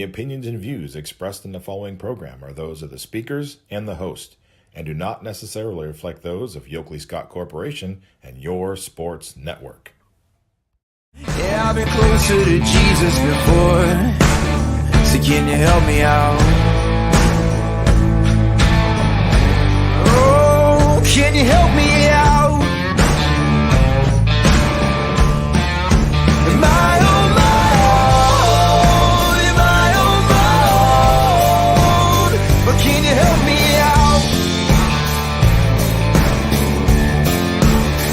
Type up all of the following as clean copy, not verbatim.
opinions and views expressed in the following program are those of the speakers and the host, and do not necessarily reflect those of Yoakley Scott Corporation and your sports network. Yeah, I've been closer to Jesus before, so can you help me out? Oh, can you help me out? Am I on my own? Am I on my own? But can you help me out?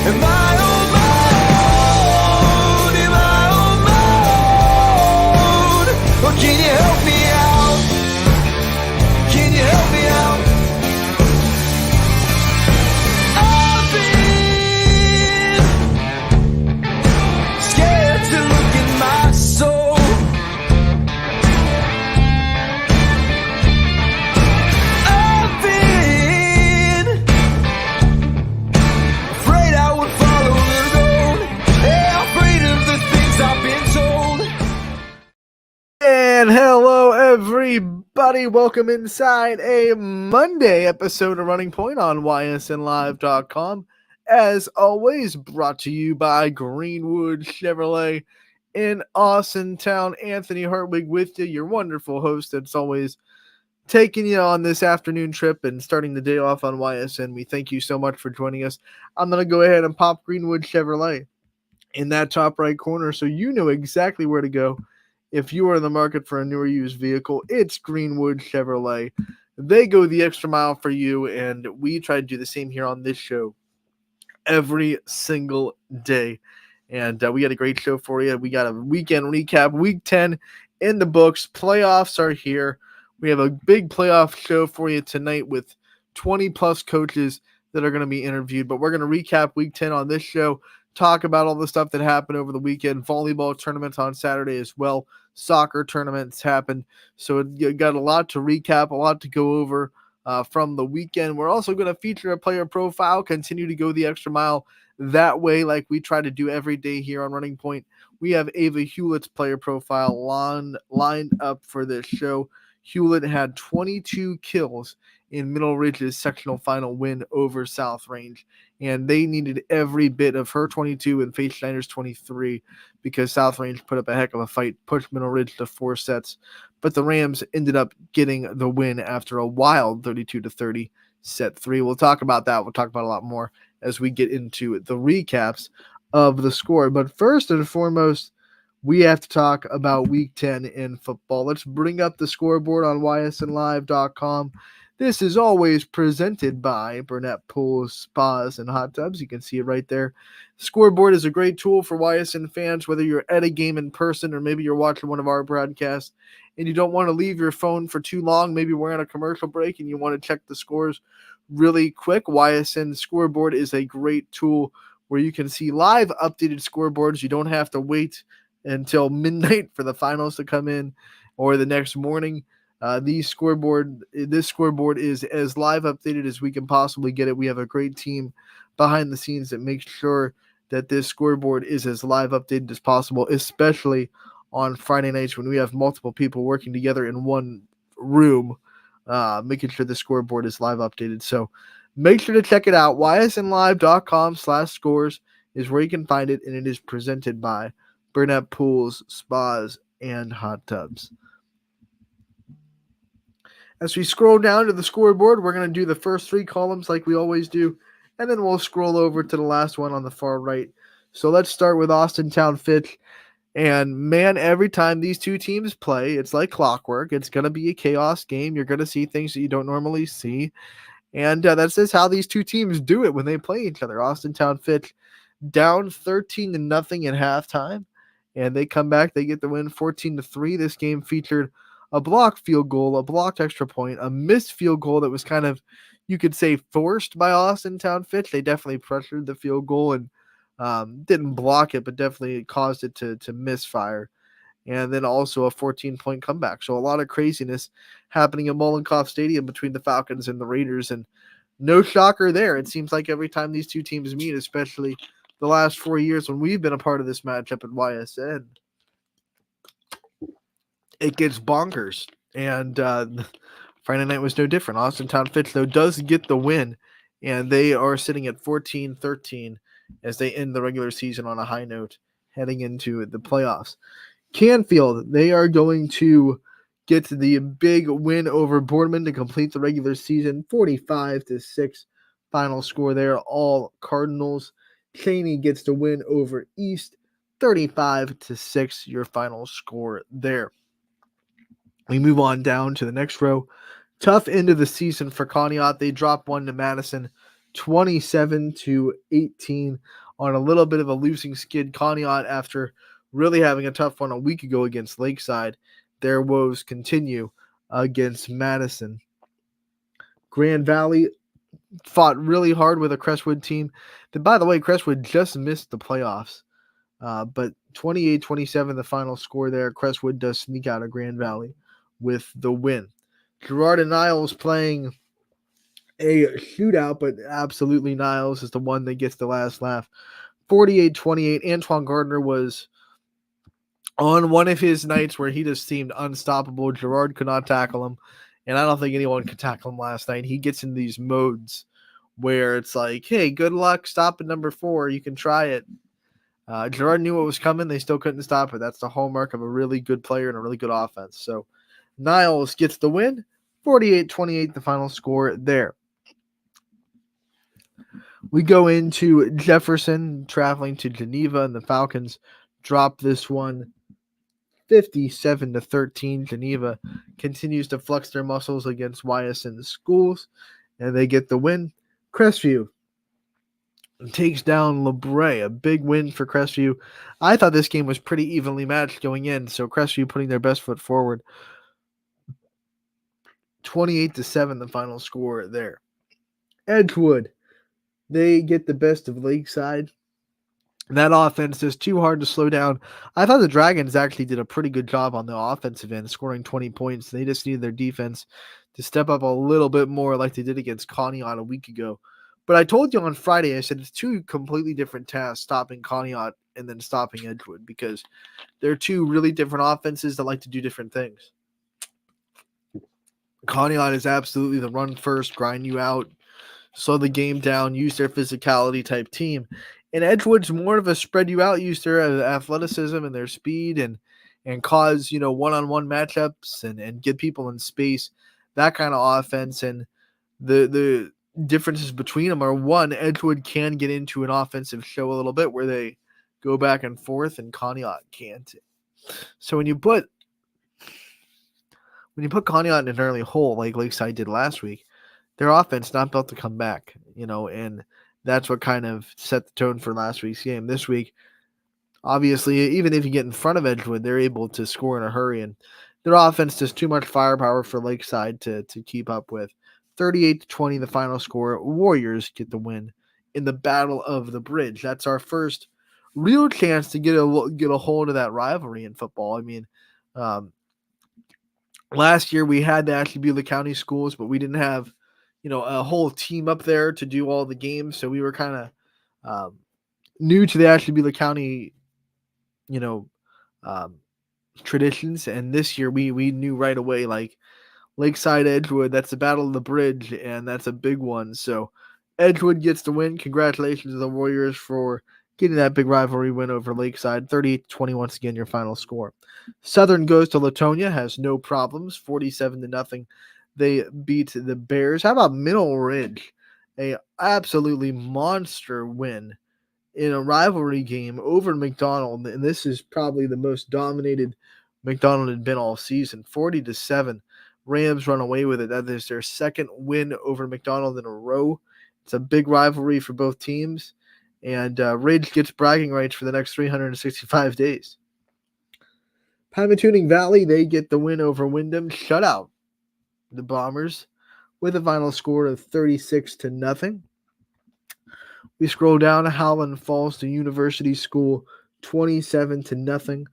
Am I on my own? Am I on my own? Or can you help me out? Can you help me out? I've been scared to look in my soul. I've been afraid I would follow the road. Yeah, afraid of the things I've been told. And hello, everybody. Welcome inside a Monday episode of Running Point on YSNLive.com. As always, brought to you by Greenwood Chevrolet in Austintown. Anthony Hartwig with you, your wonderful host that's always taking you on this afternoon trip and starting the day off on YSN. We thank you so much for joining us. I'm going to go ahead and pop Greenwood Chevrolet in that top right corner so you know exactly where to go. If you are in the market for a new or used vehicle, it's Greenwood Chevrolet. They go the extra mile for you, and we try to do the same here on this show every single day. And we got a great show for you. We got a weekend recap, Week 10 in the books. Playoffs are here. We have a big playoff show for you tonight with 20-plus coaches that are going to be interviewed. But we're going to recap Week 10 on this show, talk about all the stuff that happened over the weekend, volleyball tournaments on Saturday as well. Soccer tournaments happened. So you got a lot to recap, a lot to go over from the weekend. We're also going to feature a player profile, continue to go the extra mile that way like we try to do every day here on Running Point. We have Ava Hewlett's player profile lined up for this show. Hewlett had 22 kills in Middle Ridge's sectional final win over South Range, and they needed every bit of her 22 and Faith Schneider's 23 because South Range put up a heck of a fight, pushed Middle Ridge to 4 sets, but the Rams ended up getting the win after a wild 32-30 set 3. We'll talk about that. We'll talk about a lot more as we get into the recaps of the score. But first and foremost, we have to talk about Week 10 in football. Let's bring up the scoreboard on YSNLive.com. This is always presented by Burnett Pools, Spas, and Hot Tubs. You can see it right there. Scoreboard is a great tool for YSN fans, whether you're at a game in person or maybe you're watching one of our broadcasts and you don't want to leave your phone for too long. Maybe we're on a commercial break and you want to check the scores really quick. YSN Scoreboard is a great tool where you can see live updated scoreboards. You don't have to wait until midnight for the finals to come in or the next morning. This scoreboard is as live updated as we can possibly get it. We have a great team behind the scenes that makes sure that this scoreboard is as live updated as possible, especially on Friday nights when we have multiple people working together in one room, making sure the scoreboard is live updated. So make sure to check it out. YSNLive.com/scores is where you can find it, and it is presented by Burnett Pools, Spas, and Hot Tubs. As we scroll down to the scoreboard, we're going to do the first 3 columns like we always do, and then we'll scroll over to the last one on the far right. So let's start with Austintown Fitch. And man, every time these two teams play, it's like clockwork. It's going to be a chaos game. You're going to see things that you don't normally see. And that's just how these two teams do it when they play each other. Austintown Fitch down 13-0 at halftime. And they come back, they get the win 14-3. This game featured a blocked field goal, a blocked extra point, a missed field goal that was kind of, you could say, forced by Austintown Fitch. They definitely pressured the field goal and didn't block it, but definitely caused it to misfire. And then also a 14-point comeback. So a lot of craziness happening at Mollenkopf Stadium between the Falcons and the Raiders. And no shocker there. It seems like every time these two teams meet, especially the last 4 years when we've been a part of this matchup at YSN, it gets bonkers. And Friday night was no different. Austintown Fitch, though, does get the win, and they are sitting at 14-13 as they end the regular season on a high note heading into the playoffs. Canfield, they are going to get the big win over Boardman to complete the regular season, 45-6 final score there, all Cardinals. Cheney gets the win over East, 35-6, your final score there. We move on down to the next row. Tough end of the season for Conneaut. They drop one to Madison, 27-18 on a little bit of a losing skid. Conneaut, after really having a tough one a week ago against Lakeside, their woes continue against Madison. Grand Valley fought really hard with a Crestwood team. That, by the way, Crestwood just missed the playoffs. But 28-27, the final score there. Crestwood does sneak out of Grand Valley with the win. Gerard and Niles playing a shootout, but absolutely Niles is the one that gets the last laugh. 48-28. Antoine Gardner was on one of his nights where he just seemed unstoppable. Gerard could not tackle him, and I don't think anyone could tackle him last night. He gets in these modes where it's like, hey, good luck, stop at number 4. You can try it. Gerard knew what was coming. They still couldn't stop it. That's the hallmark of a really good player and a really good offense. So Niles gets the win, 48-28, the final score there. We go into Jefferson traveling to Geneva, and the Falcons drop this one 57-13. Geneva continues to flex their muscles against Ysn schools, and they get the win. Crestview takes down LeBray, a big win for Crestview. I thought this game was pretty evenly matched going in, so Crestview putting their best foot forward. 28-7, the final score there. Edgewood, they get the best of Lakeside. That offense is too hard to slow down. I thought the Dragons actually did a pretty good job on the offensive end, scoring 20 points. They just needed their defense to step up a little bit more like they did against Conneaut a week ago. But I told you on Friday, I said it's two completely different tasks, stopping Conneaut and then stopping Edgewood, because they're two really different offenses that like to do different things. Conneaut is absolutely the run first, grind you out, slow the game down, use their physicality type team. And Edgewood's more of a spread you out, use their athleticism and their speed and cause, one-on-one matchups and get people in space, that kind of offense. And the differences between them are, one, Edgewood can get into an offensive show a little bit where they go back and forth, and Conneaut can't. So when you put Conneaut in an early hole like Lakeside did last week, their offense not built to come back, and that's what kind of set the tone for last week's game. This week, obviously, even if you get in front of Edgewood, they're able to score in a hurry, and their offense does too much firepower for Lakeside to keep up with. 38-20, the final score. Warriors get the win in the Battle of the Bridge. That's our first real chance to get a hold of that rivalry in football. I mean, last year we had the Ashtabula County schools, but we didn't have a whole team up there to do all the games. So we were kind of new to the Ashtabula County, traditions. And this year we knew right away, like Lakeside, Edgewood, that's the Battle of the Bridge, and that's a big one. So Edgewood gets the win. Congratulations to the Warriors for getting that big rivalry win over Lakeside. 38-20, once again, your final score. Southern goes to Latonia, has no problems, 47-0. They beat the Bears. How about Middle Ridge? A absolutely monster win in a rivalry game over McDonald, and this is probably the most dominated McDonald had been all season. 40-7. Rams run away with it. That is their second win over McDonald in a row. It's a big rivalry for both teams, and Ridge gets bragging rights for the next 365 days. Pymatuning Valley, they get the win over Wyndham. Shutout the Bombers with a final score of 36-0. We scroll down. Howland falls to University School, 27-0.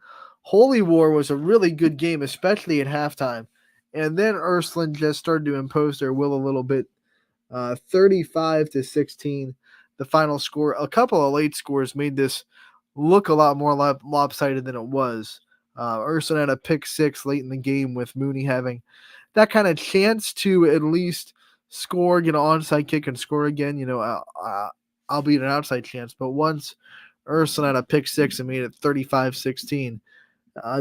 Holy War was a really good game, especially at halftime. And then Ursuline just started to impose their will a little bit. 35-16, the final score. A couple of late scores made this look a lot more lopsided than it was. Urson had a pick six late in the game with Mooney having that kind of chance to at least score, get an onside kick and score again, albeit an outside chance. But once Urson had a pick six and made it 35-16,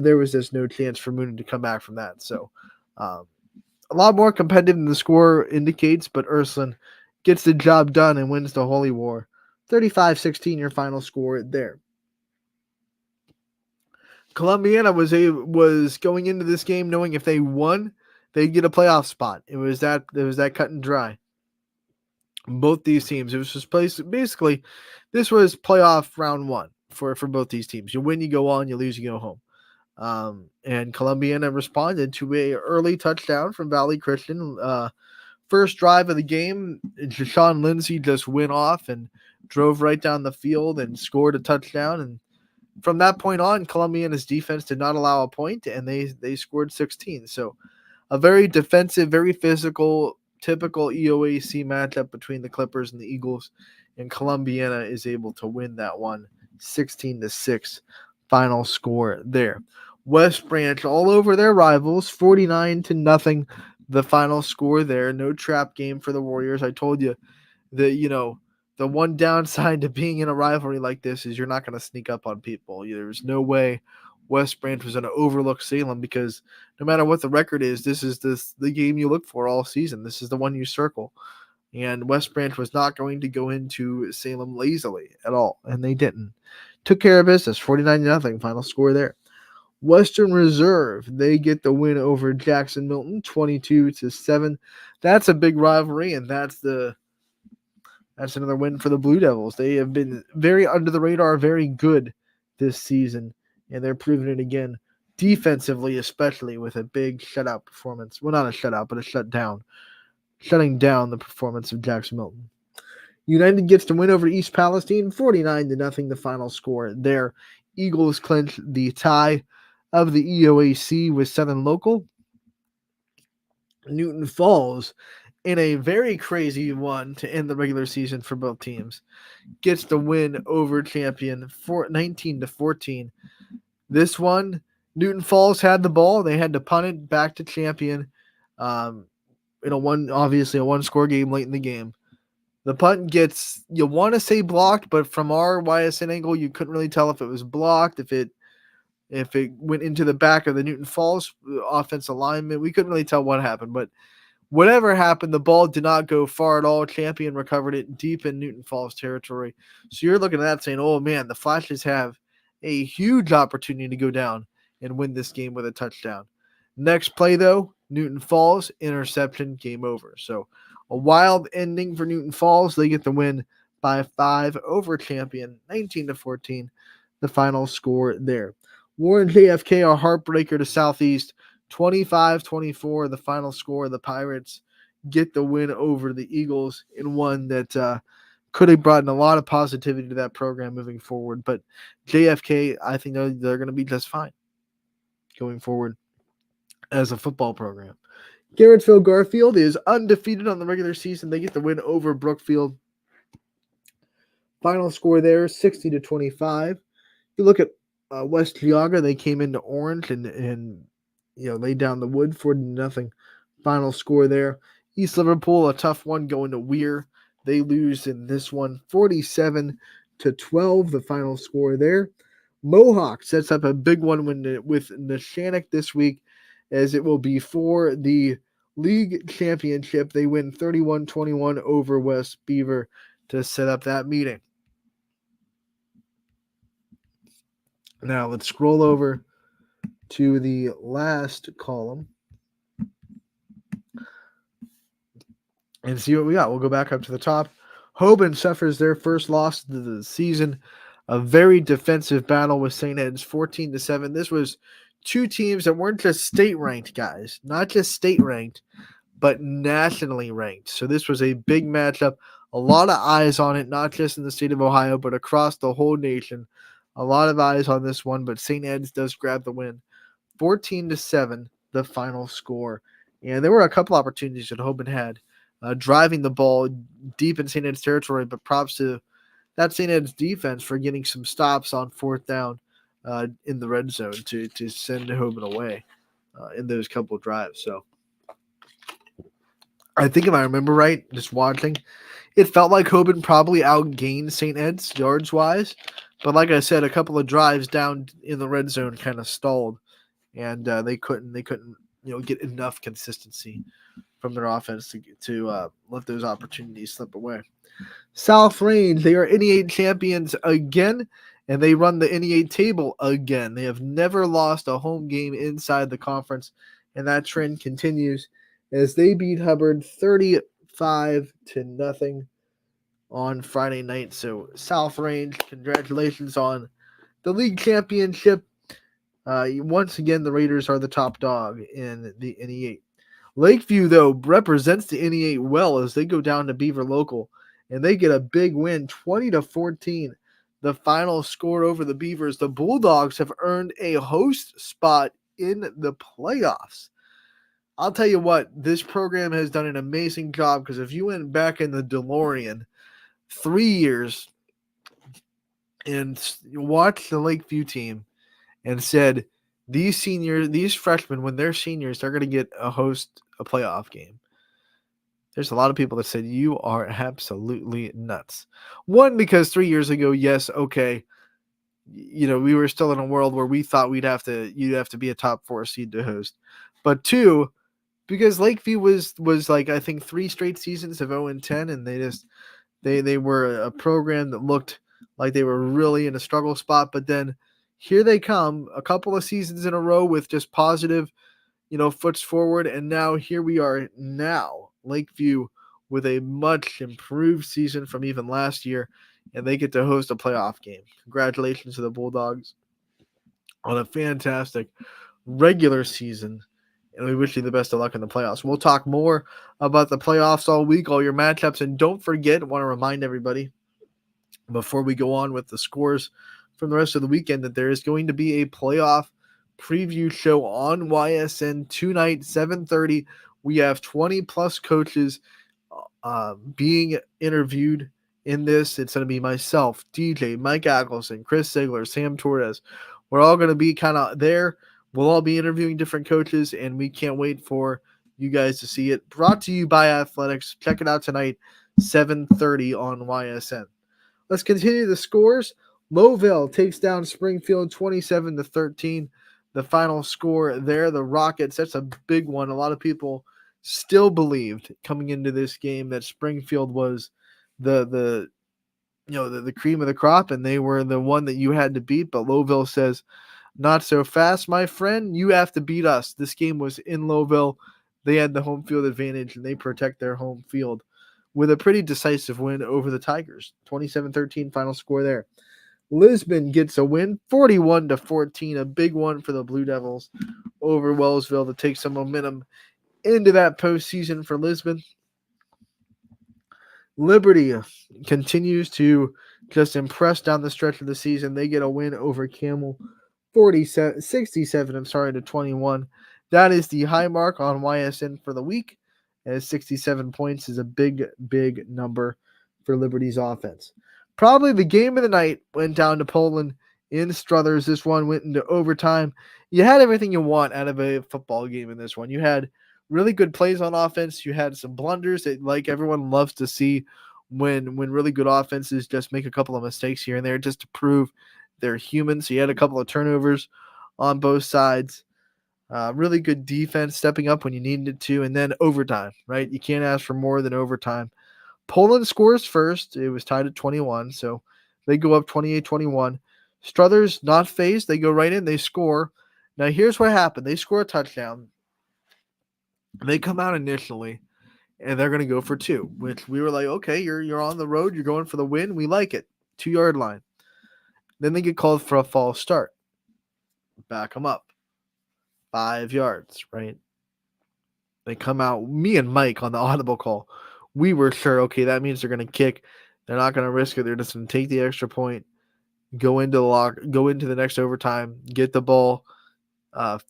there was just no chance for Mooney to come back from that. So a lot more competitive than the score indicates, but Urson gets the job done and wins the Holy War. 35-16, your final score there. Columbiana was going into this game knowing if they won, they'd get a playoff spot. It was that cut and dry. Both these teams, it was just basically this was playoff round one for both these teams. You win, you go on. You lose, you go home. And Columbiana responded to a early touchdown from Valley Christian. First drive of the game, Deshaun Lindsay just went off and drove right down the field and scored a touchdown. And from that point on, Columbiana's defense did not allow a point, and they scored 16. So a very defensive, very physical, typical EOAC matchup between the Clippers and the Eagles, and Columbiana is able to win that one 16-6 final score there. West Branch all over their rivals, 49-0 the final score there. No trap game for the Warriors. I told you that, the one downside to being in a rivalry like this is you're not going to sneak up on people. There's no way West Branch was going to overlook Salem, because no matter what the record is, this is the game you look for all season. This is the one you circle. And West Branch was not going to go into Salem lazily at all, and they didn't. Took care of business, 49-0 final score there. Western Reserve, they get the win over Jackson Milton, 22-7. That's a big rivalry, and that's another win for the Blue Devils. They have been very under the radar, very good this season, and they're proving it again, defensively especially, with a big shutout performance. Well, not a shutout, but a shutdown. Shutting down the performance of Jackson Milton. United gets to win over East Palestine, 49-0 the final score there. Eagles clinch the tie of the EOAC with 7 local. Newton Falls, in a very crazy one to end the regular season for both teams, gets the win over Champion 19-14. This one, Newton Falls had the ball. They had to punt it back to Champion. Obviously a one-score game late in the game. The punt gets, you want to say blocked, but from our YSN angle, you couldn't really tell if it was blocked, if it went into the back of the Newton Falls offensive lineman. We couldn't really tell what happened, but whatever happened, the ball did not go far at all. Champion recovered it deep in Newton Falls territory. So you're looking at that saying, oh man, the Flashes have a huge opportunity to go down and win this game with a touchdown. Next play, though, Newton Falls, interception, game over. So a wild ending for Newton Falls. They get the win by 5 over Champion, 19-14, the final score there. Warren JFK, a heartbreaker to Southeast, 25-24, the final score. The Pirates get the win over the Eagles in one that could have brought in a lot of positivity to that program moving forward. But JFK, I think they're going to be just fine going forward as a football program. Garrettsville Garfield is undefeated on the regular season. They get the win over Brookfield. Final score there, 60-25. You look at West Geauga, they came into Orange and laid down the wood, 40-0 final score there. East Liverpool, a tough one going to Weir. They lose in this one, 47-12, the final score there. Mohawk sets up a big one with Neshannock this week, as it will be for the league championship. They win 31-21 over West Beaver to set up that meeting. Now let's scroll over to the last column and see what we got. We'll go back up to the top. Hoban suffers their first loss of the season. A very defensive battle with St. Ed's, 14-7. This was two teams that weren't just state-ranked, guys. Not just state-ranked, but nationally ranked. So this was a big matchup. A lot of eyes on it, not just in the state of Ohio, but across the whole nation. A lot of eyes on this one, but St. Ed's does grab the win. 14-7, the final score. And there were a couple opportunities that Hoban had, driving the ball deep in St. Ed's territory, but props to that St. Ed's defense for getting some stops on fourth down in the red zone to send home and away in those couple drives. So I think if I remember right, just watching, it felt like Hoban probably outgained St. Ed's yards wise, but like I said, a couple of drives down in the red zone kind of stalled, and they couldn't get enough consistency from their offense to let those opportunities slip away. South Range, they are NE8 champions again, and they run the NE8 table again. They have never lost a home game inside the conference, and that trend continues as they beat Hubbard 35-0 on Friday night. So South Range, congratulations on the league championship. Once again, the Raiders are the top dog in the NE8. Lakeview, though, represents the NE8 well as they go down to Beaver Local, and they get a big win, 20-14. The final score over the Beavers. The Bulldogs have earned a host spot in the playoffs. I'll tell you what, this program has done an amazing job, because if you went back in the DeLorean 3 years and watched the Lakeview team and said, these freshmen, when they're seniors, they're going to get a playoff game. There's a lot of people that said you are absolutely nuts. One, because 3 years ago, yes, okay, we were still in a world where we thought you'd have to be a top 4 seed to host. But two, because Lakeview was like, I think 3 straight seasons of 0-10, and they were a program that looked like they were really in a struggle spot. But then here they come, a couple of seasons in a row with just positive, foots forward, and now here we are now, Lakeview with a much improved season from even last year, and they get to host a playoff game. Congratulations to the Bulldogs on a fantastic regular season, and we wish you the best of luck in the playoffs. We'll talk more about the playoffs all week, all your matchups, and don't forget, I want to remind everybody before we go on with the scores from the rest of the weekend that there is going to be a playoff preview show on YSN tonight, 7:30. We have 20 plus coaches being interviewed in this. It's going to be myself, DJ, Mike Ackelson, Chris Sigler, Sam Torres. We're all going to be kind of there. We'll all be interviewing different coaches, and we can't wait for you guys to see it. Brought to you by Athletics. Check it out tonight, 7:30 on YSN. Let's continue the scores. Lowville takes down Springfield 27-13. The final score there, the Rockets, that's a big one. A lot of people still believed coming into this game that Springfield was the cream of the crop, and they were the one that you had to beat. But Lowville says, not so fast, my friend. You have to beat us. This game was in Lowville. They had the home field advantage, and they protect their home field with a pretty decisive win over the Tigers. 27-13 final score there. Lisbon gets a win, 41-14, a big one for the Blue Devils over Wellsville to take some momentum into that postseason for Lisbon. Liberty continues to just impress down the stretch of the season. They get a win over Camel, 67-21. That is the high mark on YSN for the week, as 67 points is a big, big number for Liberty's offense. Probably the game of the night went down to Poland in Struthers. This one went into overtime. You had everything you want out of a football game in this one. You had really good plays on offense. You had some blunders that, like, everyone loves to see when really good offenses just make a couple of mistakes here and there just to prove they're human. So you had a couple of turnovers on both sides. Really good defense stepping up when you needed it to. And then overtime, right? You can't ask for more than overtime. Poland scores first. It was tied at 21, so they go up 28-21. Struthers not phased. They go right in. They score. Now, here's what happened. They score a touchdown. They come out initially, and they're going to go for 2, which we were like, okay, you're on the road. You're going for the win. We like it. 2-yard line. Then they get called for a false start. Back them up. 5 yards, right? They come out. Me and Mike on the audible call, we were sure, okay, that means they're going to kick. They're not going to risk it. They're just going to take the extra point, go into the next overtime, get the ball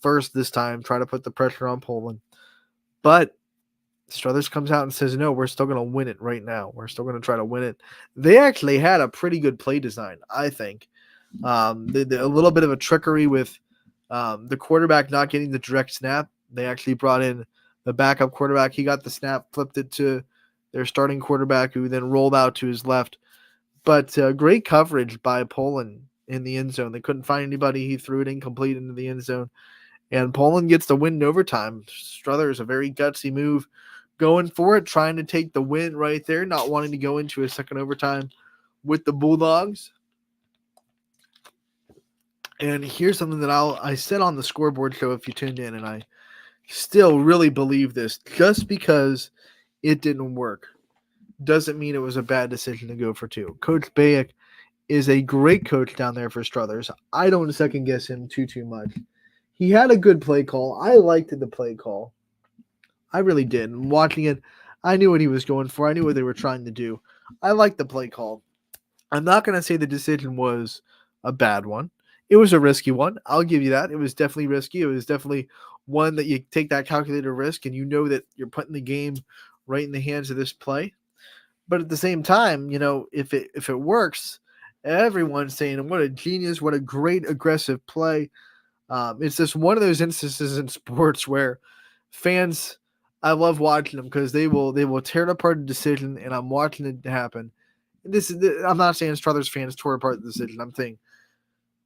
first this time, try to put the pressure on Poland. But Struthers comes out and says, no, we're still going to win it right now. We're still going to try to win it. They actually had a pretty good play design, I think. A little bit of a trickery with the quarterback not getting the direct snap. They actually brought in the backup quarterback. He got the snap, flipped it to their starting quarterback, who then rolled out to his left. But great coverage by Poland in the end zone. They couldn't find anybody. He threw it incomplete into the end zone. And Poland gets the win in overtime. Struthers, a very gutsy move, going for it, trying to take the win right there, not wanting to go into a second overtime with the Bulldogs. And here's something that I said on the scoreboard show if you tuned in, and I still really believe this. Just because it didn't work doesn't mean it was a bad decision to go for two. Coach Bayek is a great coach down there for Struthers. I don't second guess him too much. He had a good play call. I liked the play call. I really did. And watching it, I knew what he was going for. I knew what they were trying to do. I liked the play call. I'm not going to say the decision was a bad one. It was a risky one. I'll give you that. It was definitely risky. It was definitely one that you take that calculated risk and you know that you're putting the game right in the hands of this play. But at the same time, you know, if it works, everyone's saying, what a genius, what a great aggressive play. It's just one of those instances in sports where fans, I love watching them because they will tear apart a decision, and I'm watching it happen. I'm not saying Struthers fans tore apart the decision. I'm saying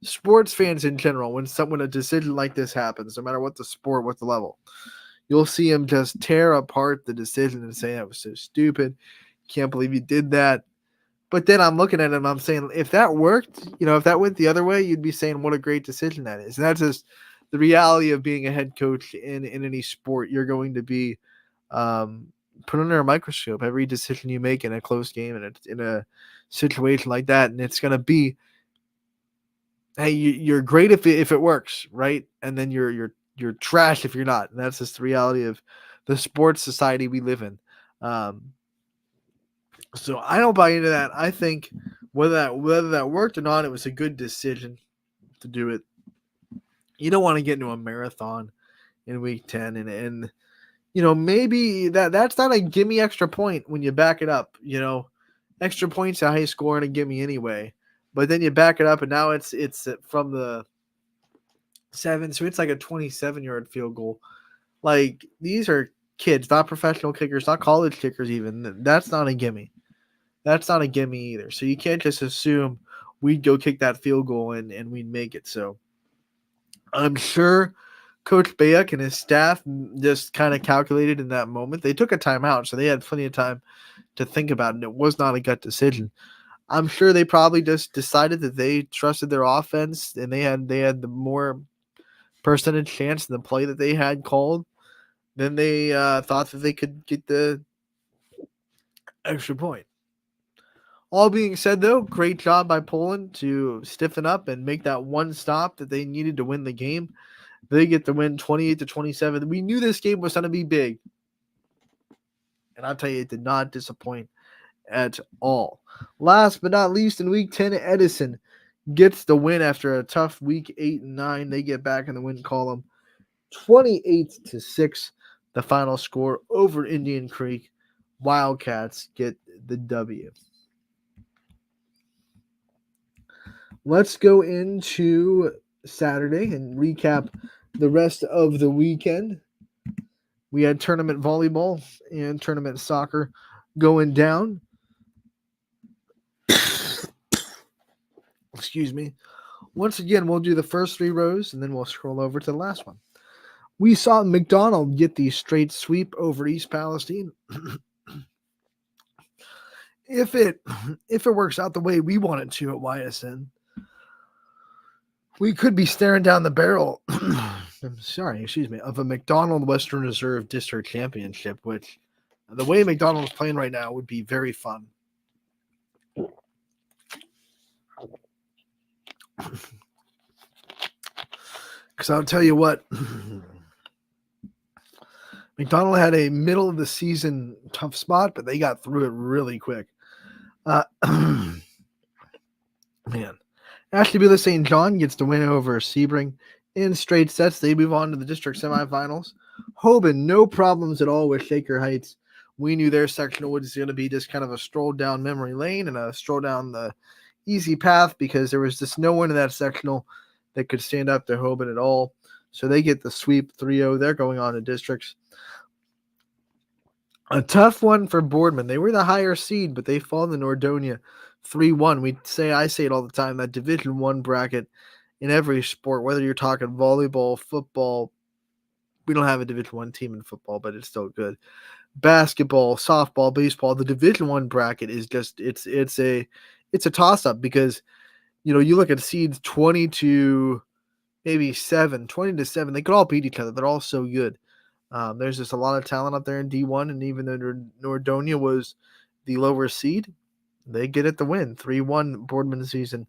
sports fans in general, when a decision like this happens, no matter what the sport, what the level, you'll see them just tear apart the decision and say that was so stupid. Can't believe you did that. But then I'm looking at it and I'm saying, if that worked, you know, if that went the other way, you'd be saying what a great decision that is. And that's just the reality of being a head coach in any sport. You're going to be put under a microscope every decision you make in a close game and in a situation like that. And it's going to be, hey, you're great if it works, right? And then you're trash if you're not. And that's just the reality of the sports society we live in. So I don't buy into that. I think whether that worked or not, it was a good decision to do it. You don't want to get into a marathon in week 10 and you know, maybe that's not a gimme extra point when you back it up. You know, extra points at high score and a gimme anyway. But then you back it up and now it's from the 7, so it's like a 27-yard field goal. Like, these are kids, not professional kickers, not college kickers even. That's not a gimme. That's not a gimme either. So you can't just assume we'd go kick that field goal and we'd make it. So I'm sure Coach Bayek and his staff just kind of calculated in that moment. They took a timeout, so they had plenty of time to think about it. And it was not a gut decision. I'm sure they probably just decided that they trusted their offense and they had the more percentage chance in the play that they had called. Then they thought that they could get the extra point. All being said, though, great job by Poland to stiffen up and make that one stop that they needed to win the game. They get the win 28-27. We knew this game was going to be big. And I'll tell you, it did not disappoint at all. Last but not least, in week 10, Edison gets the win after a tough week 8 and 9. They get back in the win column 28-6, the final score over Indian Creek. Wildcats get the W. Let's go into Saturday and recap the rest of the weekend. We had tournament volleyball and tournament soccer going down. Excuse me. Once again, we'll do the first 3 rows and then we'll scroll over to the last one. We saw McDonald get the straight sweep over East Palestine. If it works out the way we want it to at YSN, we could be staring down the barrel of a McDonald Western Reserve District Championship, which the way McDonald's playing right now would be very fun. Because I'll tell you what, McDonald had a middle of the season tough spot, but they got through it really quick. Man. Ashtabula St. John gets the win over Sebring in straight sets. They move on to the district semifinals. Hoban, no problems at all with Shaker Heights. We knew their sectional was going to be just kind of a stroll down memory lane and a stroll down the easy path because there was just no one in that sectional that could stand up to Hoban at all. So they get the sweep 3-0. They're going on to districts. A tough one for Boardman. They were the higher seed, but they fall to Nordonia 3-1. I say it all the time, that Division I bracket in every sport, whether you're talking volleyball, football, we don't have a Division I team in football, but it's still good. Basketball, softball, baseball, the Division I bracket is just it's a toss up because you look at seeds 20 to maybe 7, 20 to 7, they could all beat each other. They're all so good. There's just a lot of talent up there in D1, and even though Nordonia was the lower seed, they get it to win 3-1 Boardman season.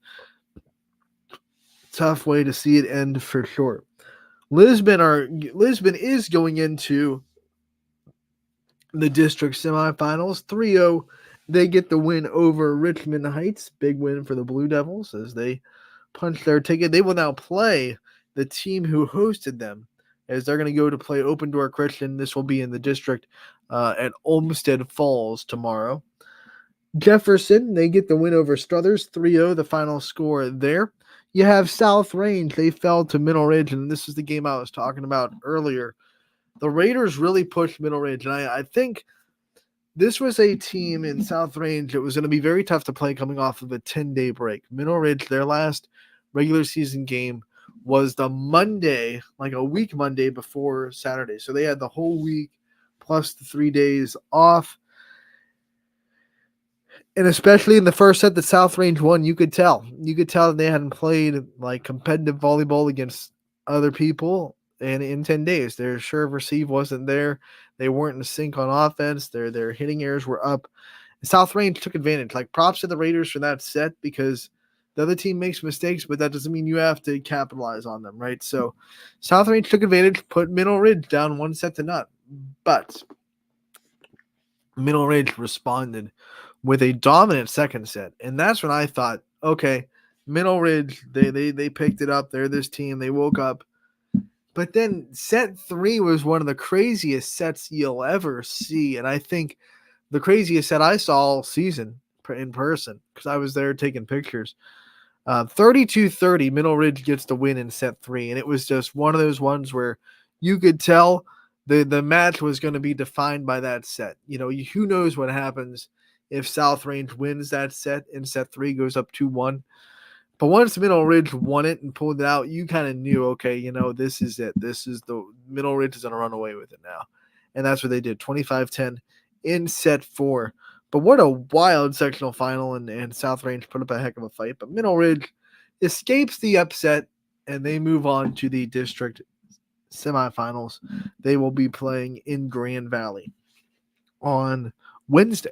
Tough way to see it end for sure. Lisbon is going into the district semifinals 3-0. They get the win over Richmond Heights. Big win for the Blue Devils as they punch their ticket. They will now play the team who hosted them, as they're going to go to play Open Door Christian. This will be in the district at Olmsted Falls tomorrow. Jefferson, they get the win over Struthers 3-0, the final score there. You have South Range. They fell to Middle Ridge, and this is the game I was talking about earlier. The Raiders really pushed Middle Ridge, and I think this was a team in South Range that was going to be very tough to play coming off of a 10-day break. Middle Ridge, their last regular season game was the Monday, like a week Monday before Saturday. So they had the whole week plus the 3 days off. And especially in the first set that South Range won, you could tell. You could tell that they hadn't played like competitive volleyball against other people in 10 days. Their serve receive wasn't there. They weren't in sync on offense. Their hitting errors were up. South Range took advantage. Like, props to the Raiders for that set, because the other team makes mistakes, but that doesn't mean you have to capitalize on them, right? So South Range took advantage, put Middle Ridge down 1-0. But Middle Ridge responded with a dominant second set. And that's when I thought, okay, Middle Ridge, they picked it up. They're this team. They woke up. But then set 3 was one of the craziest sets you'll ever see. And I think the craziest set I saw all season in person, because I was there taking pictures. 32-30, Middle Ridge gets the win in set 3. And it was just one of those ones where you could tell the match was going to be defined by that set. Who knows what happens if South Range wins that set and set 3 goes up 2-1. But once Middle Ridge won it and pulled it out, you kind of knew, okay, this is it. This is the Middle Ridge is going to run away with it now. And that's what they did, 25-10 in set 4. But what a wild sectional final, and South Range put up a heck of a fight. But Middle Ridge escapes the upset, and they move on to the district semifinals. They will be playing in Grand Valley on Wednesday.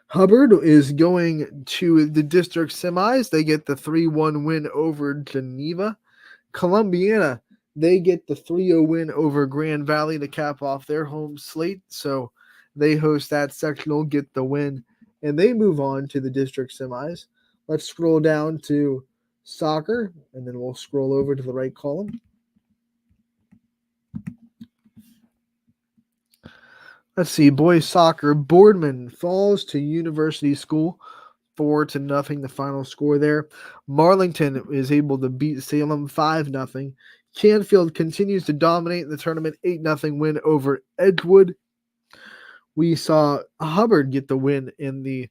Hubbard is going to the district semis. They get the 3-1 win over Geneva. Columbiana, they get the 3-0 win over Grand Valley to cap off their home slate. So they host that sectional, get the win, and they move on to the district semis. Let's scroll down to soccer, and then we'll scroll over to the right column. Let's see, boys soccer. Boardman falls to University School 4-0, the final score there. Marlington is able to beat Salem 5-0. Canfield continues to dominate the tournament, 8-0 win over Edgewood. We saw Hubbard get the win in the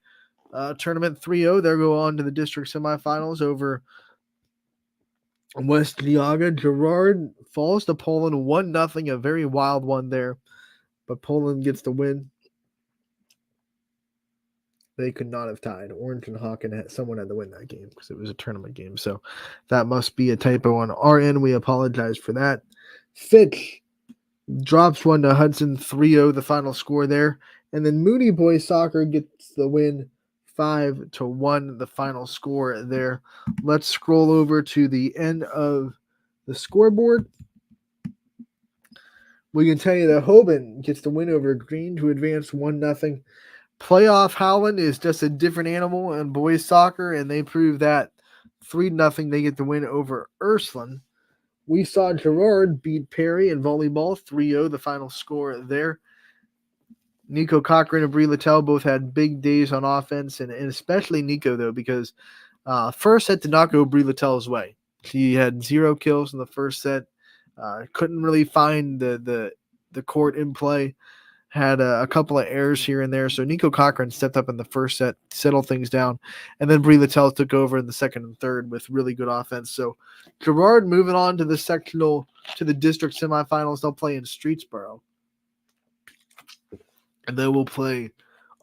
tournament 3-0. They'll go on to the district semifinals over West Geauga. Girard falls to Poland 1-0, a very wild one there. But Poland gets the win. They could not have tied. Orange and Hawken, someone had to win that game because it was a tournament game. So that must be a typo on our end. We apologize for that. Fitch drops one to Hudson 3-0, the final score there. And then Moody Boys Soccer gets the win 5-1, the final score there. Let's scroll over to the end of the scoreboard. We can tell you that Hoban gets the win over Green to advance 1-0. Playoff Howland is just a different animal in boys soccer, and they prove that 3-0. They get the win over Ursuline. We saw Girard beat Perry in volleyball 3-0, the final score there. Nico Cochran and Bree Littell both had big days on offense, and especially Nico, though, because first set did not go Bree Littell's way. She had 0 kills in the first set, couldn't really find the court in play, had a couple of errors here and there. So Nico Cochran stepped up in the first set, settled things down, and then Bree Littell took over in the second and third with really good offense. So Girard moving on to the district semifinals. They'll play in Streetsboro. And they will play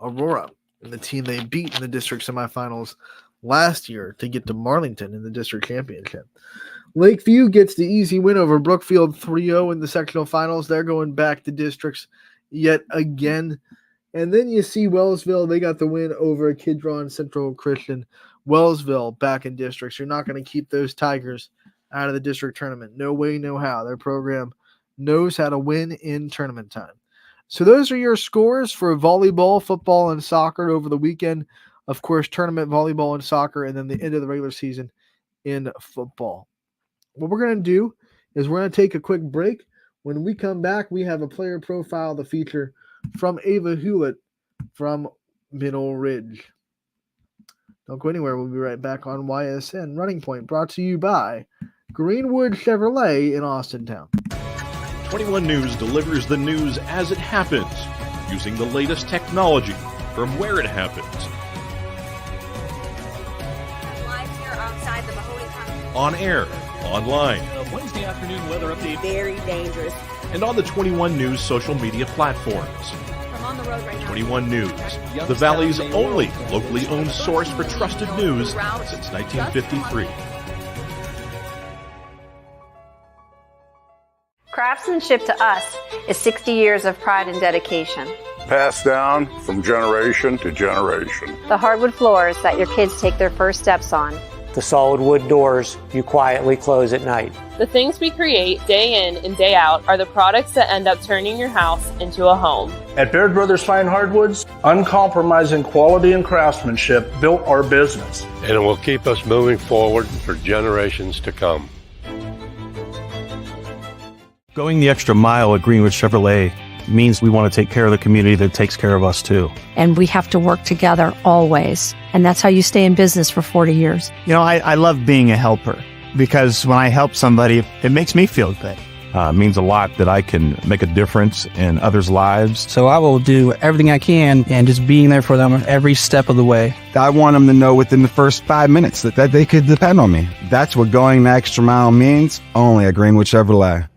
Aurora, and the team they beat in the district semifinals last year to get to Marlington in the district championship. Lakeview gets the easy win over Brookfield 3-0 in the sectional finals. They're going back to districts yet again. And then you see Wellsville. They got the win over Kidron Central Christian. Wellsville back in districts. You're not going to keep those Tigers out of the district tournament. No way, no how. Their program knows how to win in tournament time. So those are your scores for volleyball, football, and soccer over the weekend. Of course, tournament volleyball and soccer, and then the end of the regular season in football. What we're going to do is we're going to take a quick break. When we come back, we have a player profile, the feature from Ava Hewlett from Middle Ridge. Don't go anywhere. We'll be right back on YSN Running Point, brought to you by Greenwood Chevrolet in Austintown. 21 News delivers the news as it happens, using the latest technology from where it happens. Live here outside the Mahoney County. On air, online, Wednesday afternoon weather update. Very dangerous. and on the 21 News social media platforms. I'm on the road right now. 21 News, the Valley's only locally owned source for trusted news since 1953. Craftsmanship to us is 60 years of pride and dedication. Passed down from generation to generation. The hardwood floors that your kids take their first steps on. The solid wood doors you quietly close at night. The things we create day in and day out are the products that end up turning your house into a home. At Baird Brothers Fine Hardwoods, uncompromising quality and craftsmanship built our business. And it will keep us moving forward for generations to come. Going the extra mile at Greenwood Chevrolet means we want to take care of the community that takes care of us too. And we have to work together always. And that's how you stay in business for 40 years. You know, I love being a helper because when I help somebody, it makes me feel good. It means a lot that I can make a difference in others' lives. So I will do everything I can and just being there for them every step of the way. I want them to know within the first 5 minutes that they could depend on me. That's what going the extra mile means, only at Greenwood Chevrolet.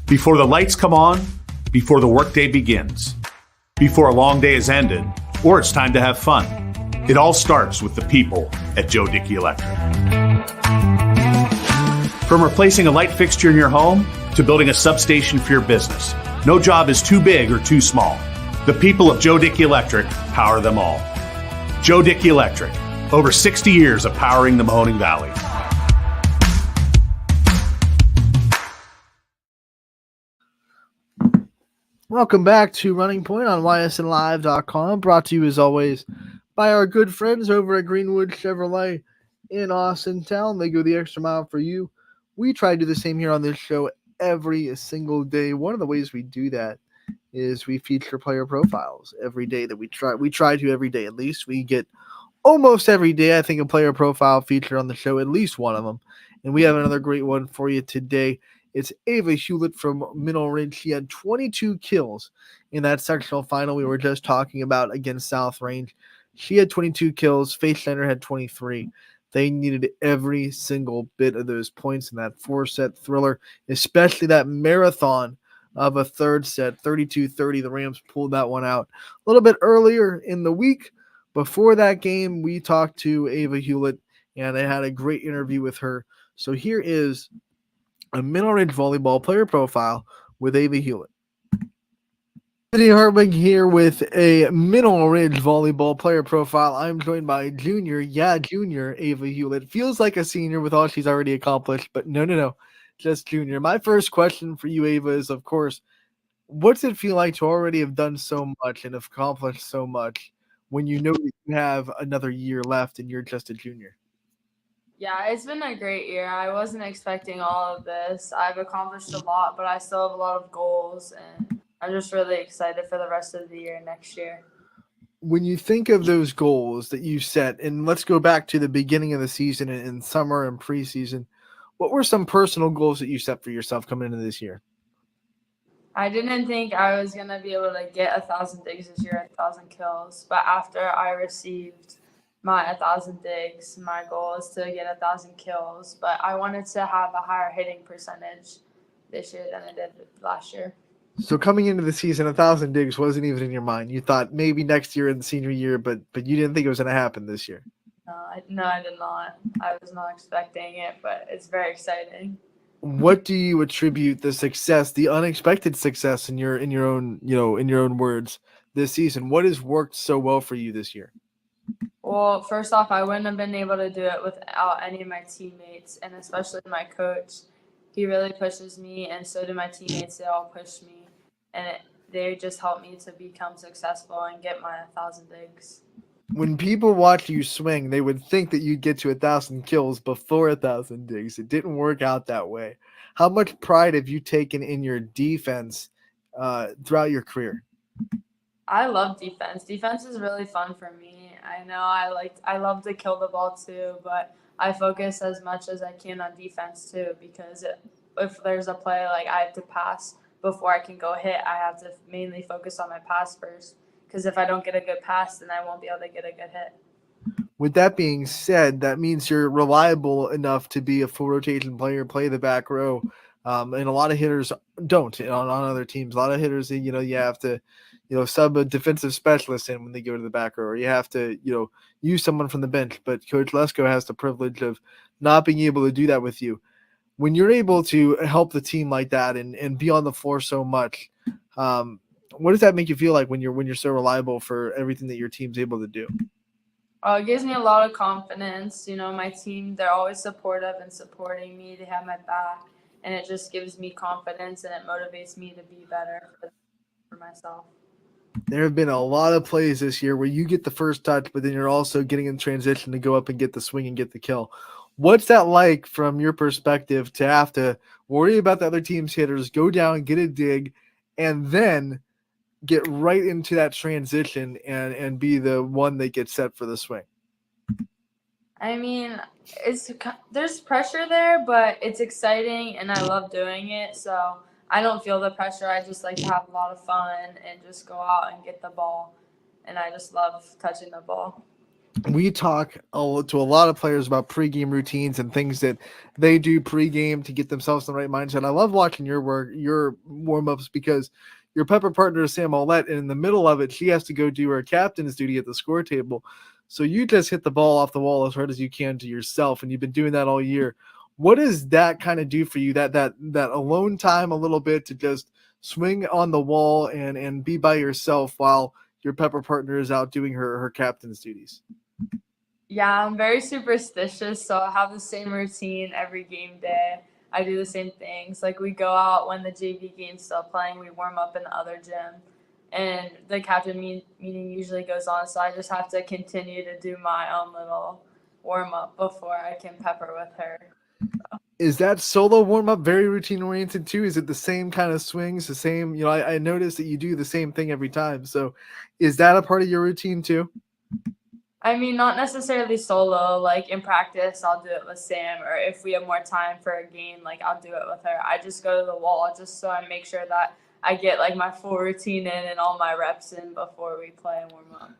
Before the lights come on, before the workday begins, before a long day is ended, or it's time to have fun. It all starts with the people at Joe Dickey Electric. From replacing a light fixture in your home to building a substation for your business, no job is too big or too small. The people of Joe Dickey Electric power them all. Joe Dickey Electric, over 60 years of powering the Mahoning Valley. Welcome back to Running Point on ysnlive.com, brought to you as always by our good friends over at Greenwood Chevrolet in Austintown. They go the extra mile for you. We try to do the same here on this show every single day. One of the ways we do that is we feature player profiles every day that we try to every day at least. We get almost every day, I think, a player profile featured on the show, at least one of them. And we have another great one for you today. It's Ava Hewlett from Middle Ridge. She had 22 kills in that sectional final we were just talking about against South Range. She had 22 kills. Faith Center had 23. They needed every single bit of those points in that 4-set thriller, especially that marathon of a third set, 32-30. The Rams pulled that one out a little bit earlier in the week. Before that game, we talked to Ava Hewlett, and I had a great interview with her. So here is a Middle Ridge volleyball player profile with Ava Hewlett. Eddie Hartwig here with a Middle Ridge volleyball player profile. I'm joined by junior Ava Hewlett. Feels like a senior with all she's already accomplished, but no, just junior. My first question for you, Ava, is, of course, what's it feel like to already have done so much and have accomplished so much when you know that you have another year left and you're just a junior? Yeah, it's been a great year. I wasn't expecting all of this. I've accomplished a lot, but I still have a lot of goals, and I'm just really excited for the rest of the year next year. When you think of those goals that you set, and let's go back to the beginning of the season in summer and preseason, what were some personal goals that you set for yourself coming into this year? I didn't think I was going to be able to get 1,000 digs this year, 1,000 kills. But after I received my 1,000 digs, my goal is to get 1,000 kills. But I wanted to have a higher hitting percentage this year than I did last year. So coming into the season, 1,000 digs wasn't even in your mind. You thought maybe next year in the senior year, but you didn't think it was going to happen this year. No, I did not. I was not expecting it, but it's very exciting. What do you attribute the success, the unexpected success in your own words this season? What has worked so well for you this year? Well, first off, I wouldn't have been able to do it without any of my teammates, and especially my coach. He really pushes me, and so do my teammates. They all push me, and they just helped me to become successful and get my 1,000 digs. When people watch you swing, they would think that you'd get to 1,000 kills before 1,000 digs. It didn't work out that way. How much pride have you taken in your defense throughout your career? I love defense. Defense is really fun for me. I know I love to kill the ball too, but I focus as much as I can on defense too, because if there's a play like I have to pass before I can go hit, I have to mainly focus on my pass first. Because if I don't get a good pass, then I won't be able to get a good hit. With that being said, that means you're reliable enough to be a full rotation player, play the back row. And a lot of hitters don't on other teams. A lot of hitters, you have to, sub a defensive specialist in when they go to the back row, or you have to, use someone from the bench. But Coach Lesko has the privilege of not being able to do that with you. When you're able to help the team like that and be on the floor so much, what does that make you feel like when you're so reliable for everything that your team's able to do? It gives me a lot of confidence. My team, they're always supportive and supporting me. They have my back, and it just gives me confidence, and it motivates me to be better for myself. There have been a lot of plays this year where you get the first touch, but then you're also getting in transition to go up and get the swing and get the kill. What's that like from your perspective to have to worry about the other team's hitters, go down, get a dig, and then get right into that transition and be the one that gets set for the swing? I mean, there's pressure there, but it's exciting and I love doing it. So I don't feel the pressure. I just like to have a lot of fun and just go out and get the ball. And I just love touching the ball. We talk to a lot of players about pregame routines and things that they do pregame to get themselves in the right mindset. I love watching your warm-ups because your pepper partner is Sam Ollett, and in the middle of it, she has to go do her captain's duty at the score table. So you just hit the ball off the wall as hard as you can to yourself, and you've been doing that all year. What does that kind of do for you, that alone time a little bit to just swing on the wall and be by yourself while your pepper partner is out doing her captain's duties? Yeah, I'm very superstitious, so I have the same routine every game day. I do the same things. Like we go out when the JV game's still playing, we warm up in the other gym, and the captain meeting usually goes on, so I just have to continue to do my own little warm up before I can pepper with her. So. Is that solo warm up very routine oriented too? Is it the same kind of swings, the same? I noticed that you do the same thing every time. So, is that a part of your routine too? I mean, not necessarily solo. Like in practice, I'll do it with Sam, or if we have more time for a game, like I'll do it with her. I just go to the wall just so I make sure that I get like my full routine in and all my reps in before we play and warm up.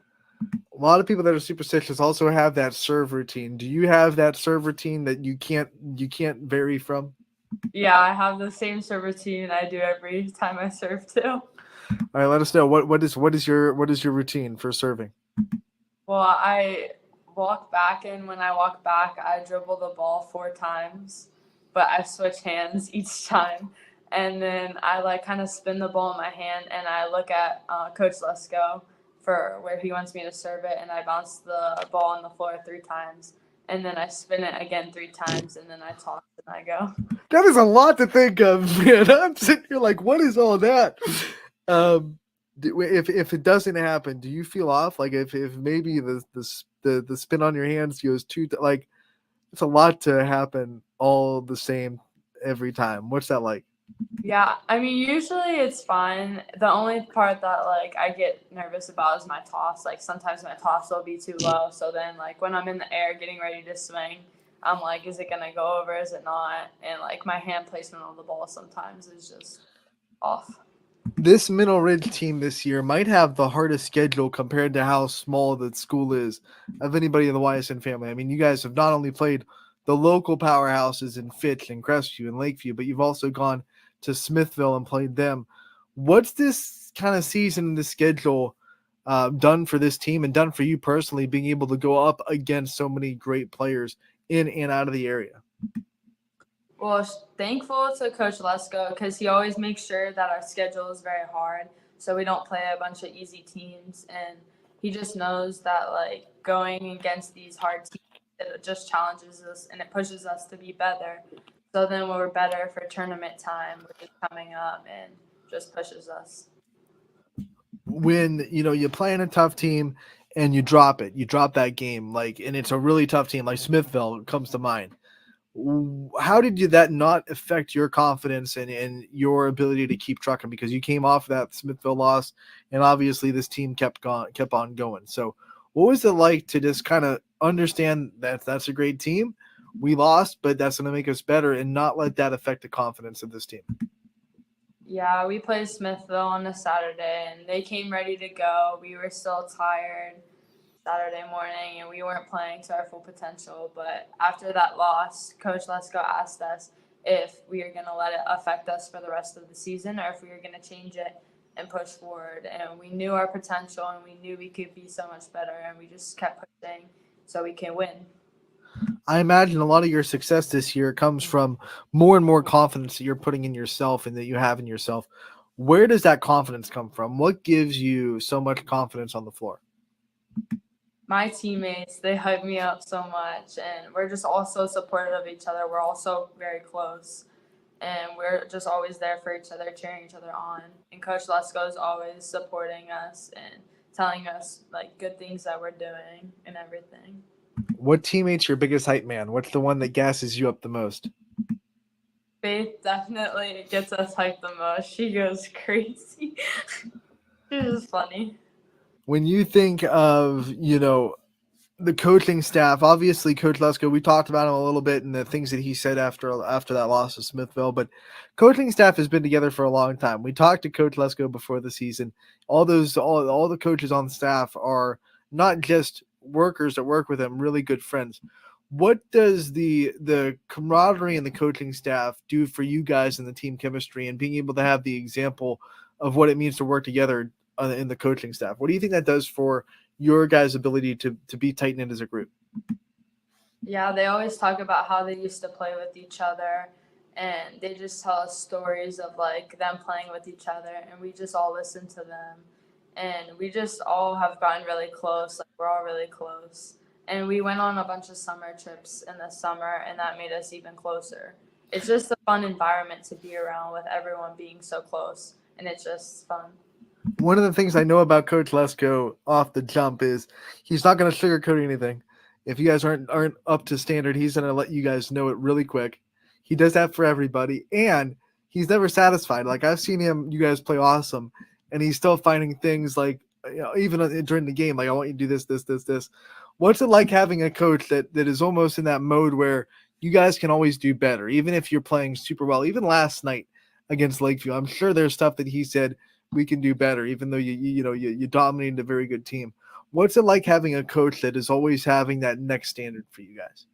A lot of people that are superstitious also have that serve routine. Do you have that serve routine that you can't vary from? Yeah, I have the same serve routine I do every time I serve too. All right, let us know what is your routine for serving? Well, I walk back, and when I walk back, I dribble the ball 4 times, but I switch hands each time. And then I like kind of spin the ball in my hand, and I look at Coach Lesko for where he wants me to serve it, and I bounce the ball on the floor 3 times. And then I spin it again 3 times, and then I toss and I go. That is a lot to think of, man. I'm sitting here like, what is all that? If it doesn't happen, do you feel off? Like if maybe the spin on your hands goes too, like it's a lot to happen all the same every time. What's that like? Yeah, I mean, usually it's fine. The only part that like I get nervous about is my toss. Like sometimes my toss will be too low, so then like when I'm in the air getting ready to swing, I'm like, is it gonna go over? Is it not? And like my hand placement on the ball sometimes is just off. This Middle Ridge team this year might have the hardest schedule compared to how small the school is of anybody in the Ysn family. I mean, you guys have not only played the local powerhouses in Fitch and Crestview and Lakeview, but you've also gone to Smithville and played them. What's this kind of season in the schedule done for this team and done for you personally, being able to go up against so many great players in and out of the area? Well, thankful to Coach Lesko because he always makes sure that our schedule is very hard, so we don't play a bunch of easy teams. And he just knows that like going against these hard teams, it just challenges us and it pushes us to be better. So then when we're better for tournament time, which is coming up, and just pushes us. When you play in a tough team and you drop that game, like, and it's a really tough team like Smithville comes to mind. How did that not affect your confidence and your ability to keep trucking, because you came off that Smithville loss and obviously this team kept on going? So what was it like to just kind of understand that that's a great team, we lost, but that's going to make us better, and not let that affect the confidence of this team? Yeah, we played Smithville on a Saturday, and they came ready to go. We were still tired Saturday morning, and we weren't playing to our full potential. But after that loss, Coach Lesko asked us if we were going to let it affect us for the rest of the season or if we were going to change it and push forward. And we knew our potential, and we knew we could be so much better, and we just kept pushing so we can win. I imagine a lot of your success this year comes from more and more confidence that you're putting in yourself and that you have in yourself. Where does that confidence come from? What gives you so much confidence on the floor? My teammates, they hype me up so much, and we're just all so supportive of each other. We're also very close, and we're just always there for each other, cheering each other on. And Coach Lesko is always supporting us and telling us like good things that we're doing and everything. What teammate's your biggest hype man? What's the one that gasses you up the most? Faith definitely gets us hyped the most. She goes crazy. She's just funny. When you think of, the coaching staff, obviously Coach Lesko, we talked about him a little bit and the things that he said after that loss to Smithville, but coaching staff has been together for a long time. We talked to Coach Lesko before the season. All the coaches on the staff are not just workers that work with him, really good friends. What does the camaraderie and the coaching staff do for you guys in the team chemistry and being able to have the example of what it means to work together in the coaching staff? What do you think that does for your guys' ability to be tight knit as a group? Yeah, they always talk about how they used to play with each other, and they just tell us stories of like them playing with each other, and we just all listen to them, and we just all have gotten really close. Like we're all really close, and we went on a bunch of summer trips in the summer, and that made us even closer. It's just a fun environment to be around with everyone being so close, and it's just fun. One of the things I know about Coach Lesko off the jump is he's not going to sugarcoat anything. If you guys aren't up to standard, he's going to let you guys know it really quick. He does that for everybody, and he's never satisfied. Like, I've seen you guys play awesome, and he's still finding things like, even during the game, like, I want you to do this, this, this, this. What's it like having a coach that is almost in that mode where you guys can always do better, even if you're playing super well? Even last night against Lakeview, I'm sure there's stuff that he said we can do better, even though you dominated a very good team. What's it like having a coach that is always having that next standard for you guys?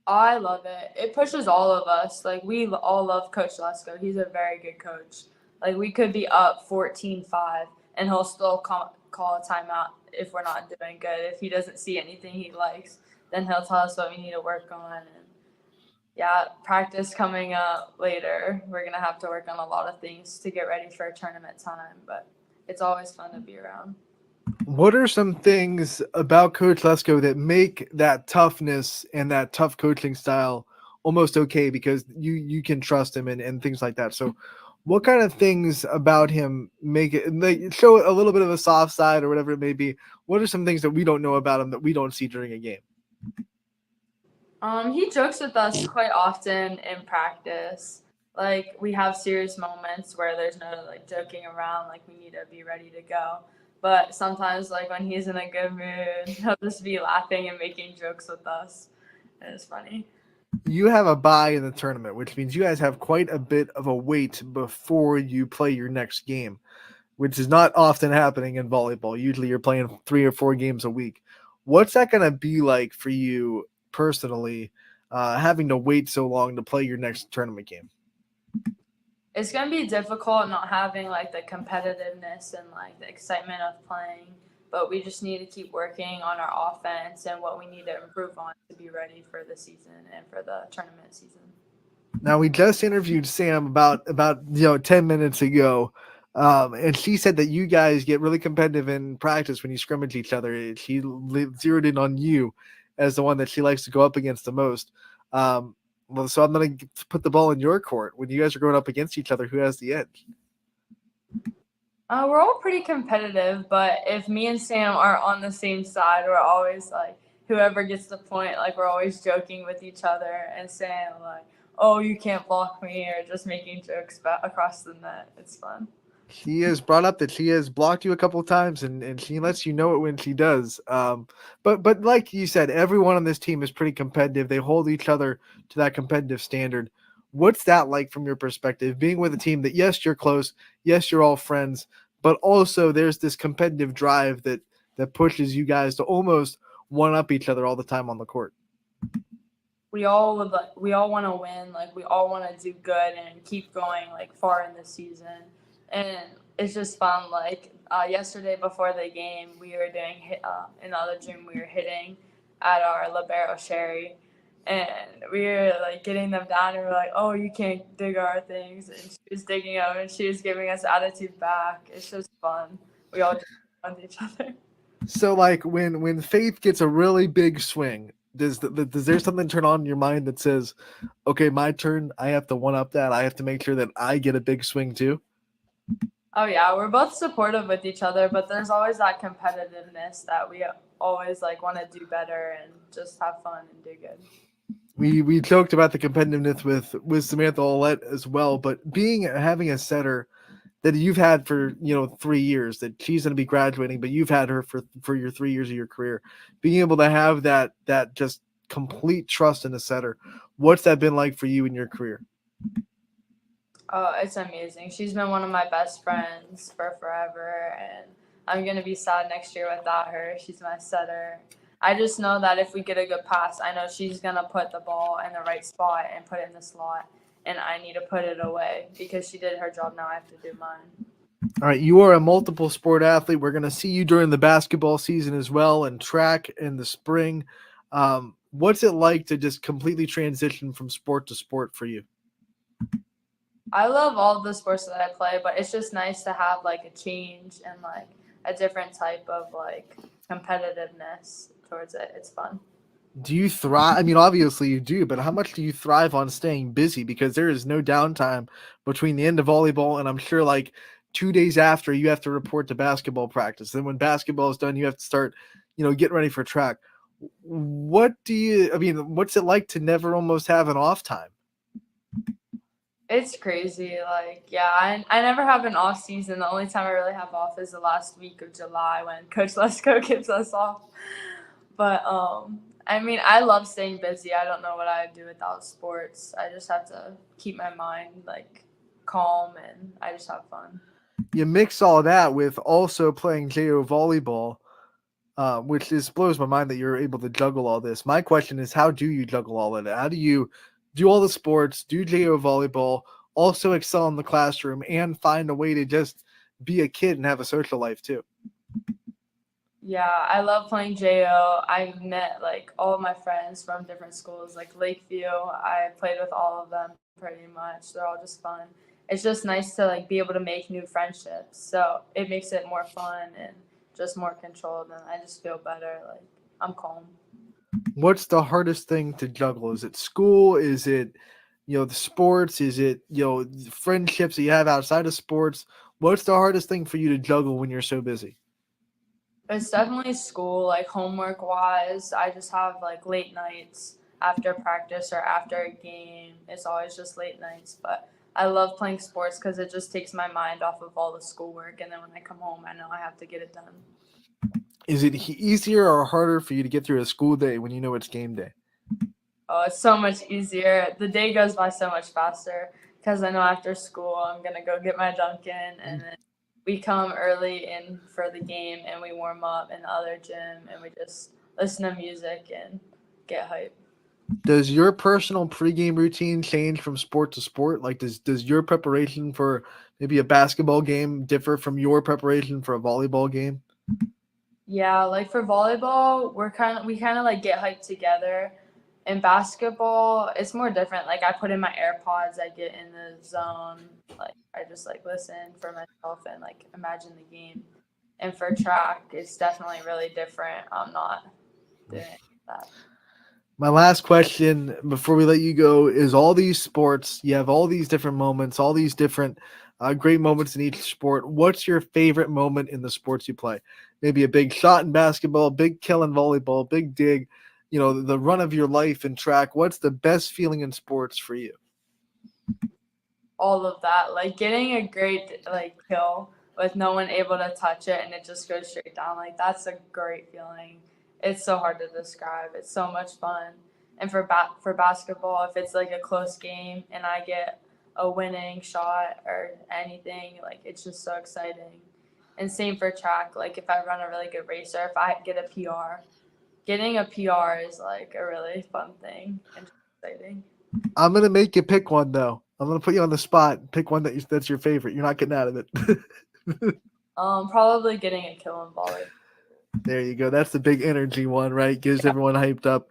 I love it. It pushes all of us. Like we all love Coach Lesko. He's a very good coach. Like we could be up 14-5 and he'll still call a timeout if we're not doing good. If he doesn't see anything he likes, then he'll tell us what we need to work on. And yeah, practice coming up later. We're going to have to work on a lot of things to get ready for tournament time, but it's always fun to be around. What are some things about Coach Lesko that make that toughness and that tough coaching style almost okay, because you can trust him and things like that? So what kind of things about him make it, like, show a little bit of a soft side or whatever it may be? What are some things that we don't know about him that we don't see during a game? He jokes with us quite often in practice. like we have serious moments where there's no like joking around, like we need to be ready to go. But sometimes like when he's in a good mood, he'll just be laughing and making jokes with us. And it's funny. You have a bye in the tournament, which means you guys have quite a bit of a wait before you play your next game, which is not often happening in volleyball. Usually you're playing 3 or 4 games a week. What's that going to be like for you personally, having to wait so long to play your next tournament game? It's going to be difficult not having like the competitiveness and like the excitement of playing, but we just need to keep working on our offense and what we need to improve on to be ready for the season and for the tournament season. Now, we just interviewed Sam about 10 minutes ago, and she said that you guys get really competitive in practice when you scrimmage each other. She zeroed in on you as the one that she likes to go up against the most. So I'm going to put the ball in your court. When you guys are going up against each other, who has the edge? We're all pretty competitive, but if me and Sam are on the same side, we're always like, whoever gets the point, like we're always joking with each other and saying like, oh, you can't block me, or just making jokes across the net. It's fun. She has brought up that she has blocked you a couple of times, and she lets you know it when she does. But like you said, everyone on this team is pretty competitive. They hold each other to that competitive standard. What's that like from your perspective, being with a team that, yes, you're close, yes, you're all friends, but also there's this competitive drive that pushes you guys to almost one-up each other all the time on the court? We all want to win. Like we all want to do good and keep going like far in the season. And it's just fun. Like yesterday before the game, we were doing in the other gym. We were hitting at our libero Sherry, and we were like getting them down. And we're like, "Oh, you can't dig our things," and she was digging them, and she was giving us attitude back. It's just fun. We all just fun with each other. So, like when Faith gets a really big swing, does there something turn on in your mind that says, "Okay, my turn. I have to one up that. I have to make sure that I get a big swing too"? Oh yeah, we're both supportive with each other, but there's always that competitiveness that we always like want to do better and just have fun and do good. We joked about the competitiveness with Samantha Ollett as well, but having a setter that you've had for 3 years, that she's going to be graduating, but you've had her for your 3 years of your career, being able to have that just complete trust in a setter, what's that been like for you in your career? It's amazing. She's been one of my best friends for forever, and I'm going to be sad next year without her. She's my setter. I just know that if we get a good pass, I know she's going to put the ball in the right spot and put it in the slot, and I need to put it away because she did her job. Now I have to do mine. All right, you are a multiple sport athlete. We're going to see you during the basketball season as well, and track in the spring. What's it like to just completely transition from sport to sport for you? I love all the sports that I play, but it's just nice to have like a change and like a different type of like competitiveness towards it. It's fun. Do you thrive? I mean, obviously you do, but how much do you thrive on staying busy? Because there is no downtime between the end of volleyball and I'm sure like 2 days after you have to report to basketball practice. Then when basketball is done, you have to start, getting ready for track. What's it like to never almost have an off time? It's crazy. Like, yeah, I never have an off season. The only time I really have off is the last week of July when Coach Lesko gives us off. But, I mean, I love staying busy. I don't know what I'd do without sports. I just have to keep my mind, like, calm, and I just have fun. You mix all that with also playing JO volleyball, which just blows my mind that you're able to juggle all this. My question is, how do you juggle all of that? How do you do all the sports, do JO volleyball, also excel in the classroom, and find a way to just be a kid and have a social life too? Yeah, I love playing JO. I've met like all of my friends from different schools, like Lakeview. I played with all of them pretty much. They're all just fun. It's just nice to like be able to make new friendships. So it makes it more fun and just more controlled, and I just feel better. Like I'm calm. What's the hardest thing to juggle? Is it school? Is it, the sports? Is it, friendships that you have outside of sports? What's the hardest thing for you to juggle when you're so busy? It's definitely school, like homework wise. I just have like late nights after practice or after a game. It's always just late nights, but I love playing sports because it just takes my mind off of all the schoolwork. And then when I come home, I know I have to get it done. Is it easier or harder for you to get through a school day when you know it's game day? Oh, it's so much easier. The day goes by so much faster because I know after school I'm going to go get my Dunkin', and then we come early in for the game and we warm up in the other gym and we just listen to music and get hype. Does your personal pregame routine change from sport to sport? Like, does your preparation for maybe a basketball game differ from your preparation for a volleyball game? Yeah, like for volleyball, we kind of like get hyped together. In basketball, it's more different. Like I put in my AirPods, I get in the zone. Like I just like listen for myself and like imagine the game. And for track, it's definitely really different. I'm not doing that. My last question before we let you go is all these sports, you have all these different moments, all these different great moments in each sport. What's your favorite moment in the sports you play? Maybe a big shot in basketball, big kill in volleyball, big dig, the run of your life in track. What's the best feeling in sports for you? All of that, like getting a great like kill with no one able to touch it and it just goes straight down, like that's a great feeling. It's so hard to describe. It's so much fun. And for basketball, if it's like a close game and I get a winning shot or anything, like it's just so exciting. And same for track, like if I run a really good race or if I get a PR, getting a PR is like a really fun thing and just exciting. I'm gonna make you pick one though. I'm gonna put you on the spot. Pick one that's your favorite. You're not getting out of it. Probably getting a kill in volley. There you go. That's the big energy one, right? Gives everyone hyped up.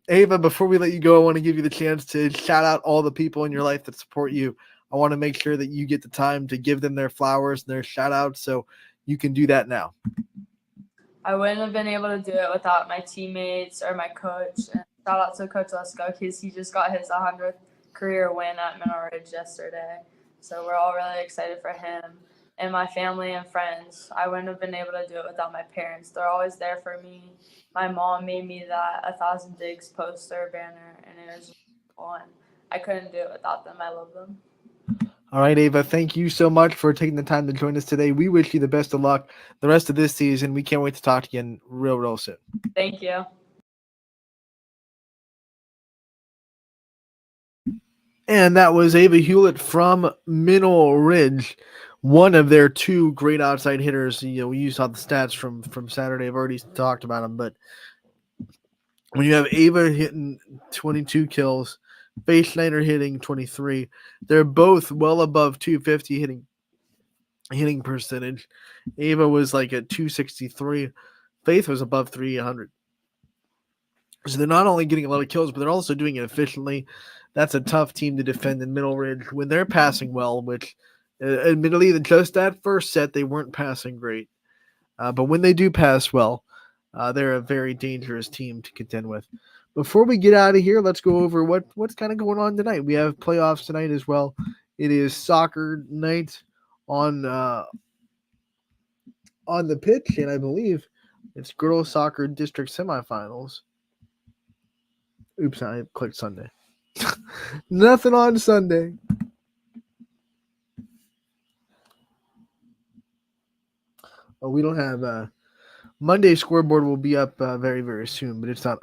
Ava, before we let you go, I want to give you the chance to shout out all the people in your life that support you. I want to make sure that you get the time to give them their flowers and their shout outs, so you can do that now. I wouldn't have been able to do it without my teammates or my coach. And shout out to Coach Lesko because he just got his 100th career win at Mineral Ridge yesterday. So we're all really excited for him. And my family and friends, I wouldn't have been able to do it without my parents. They're always there for me. My mom made me that 1,000 Digs poster banner, and it was fun. I couldn't do it without them. I love them. All right, Ava, thank you so much for taking the time to join us today. We wish you the best of luck the rest of this season. We can't wait to talk to you again real soon. Thank you. And that was Ava Hewlett from Mineral Ridge, one of their two great outside hitters. You saw the stats from Saturday. I've already talked about them, but when you have Ava hitting 22 kills, Faith Schneider hitting 23, they're both well above 250 hitting percentage. Ava was like at 263. Faith was above 300. So they're not only getting a lot of kills, but they're also doing it efficiently. That's a tough team to defend in Mineral Ridge when they're passing well, which admittedly, just that first set, they weren't passing great. But when they do pass well, they're a very dangerous team to contend with. Before we get out of here, let's go over what's kind of going on tonight. We have playoffs tonight as well. It is soccer night on the pitch, and I believe it's girls soccer district semifinals. Oops, I clicked Sunday. Nothing on Sunday. Oh, we don't have Monday scoreboard will be up very, very soon, but it's not